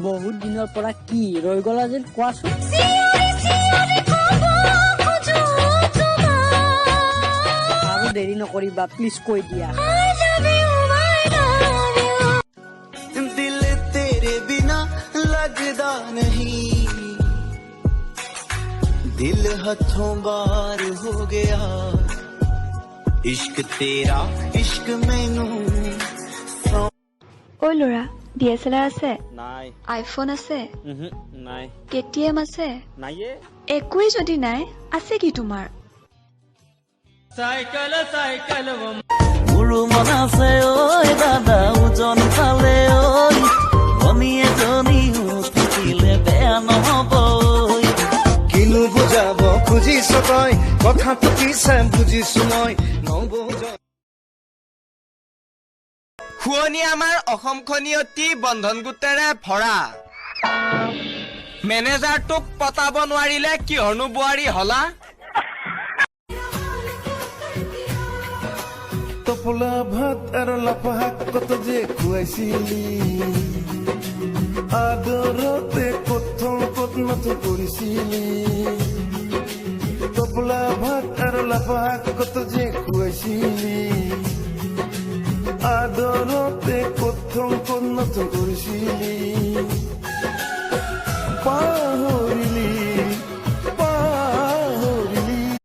বহুত দিনৰ পৰা কি ৰৈ গলা যেন কোৱাচোন। আৰু দেৰি নকৰিবা, প্লিজ কৈ দিয়া। दिल तेरे बिना लगदा नहीं, दिल हथों बार हो गया, इश्क तेरा इश्क मैनू। ঐ ল'ৰা, DSLR আছে? নাই। আইফোন আছে? নাই। KTM আছে? নাইয়ে। একোৱেই যদি নাই, আছে কি তোমাৰ? চাইকেল চাইকেল মোৰো মন আছে ঐ দাদা ওজন পালে ঐ, ভনী এজনীও থাকিলে বেয়া নহ'ব। কিনো বুজাব খুজিছ তই, কথাটো পিছে বুজিছো মই নবুজ। শুৱনি আমাৰ অসমখনি অতি বন্ধন গোটেৰে ভৰা। মেনেজাৰটোক পতাব নোৱাৰিলে কিহৰনো বোৱাৰী হলা। টোপোলা ভাত আৰু লাফা শাক কত যে খুৱাইছিলি, আদৰতে কথন কথনত কৰিছিলি। টোপোলা ভাত আৰু লাফা শাক কত যে খুৱাইছিলি, আদৰতে কথন কথনত কৰিছিলি।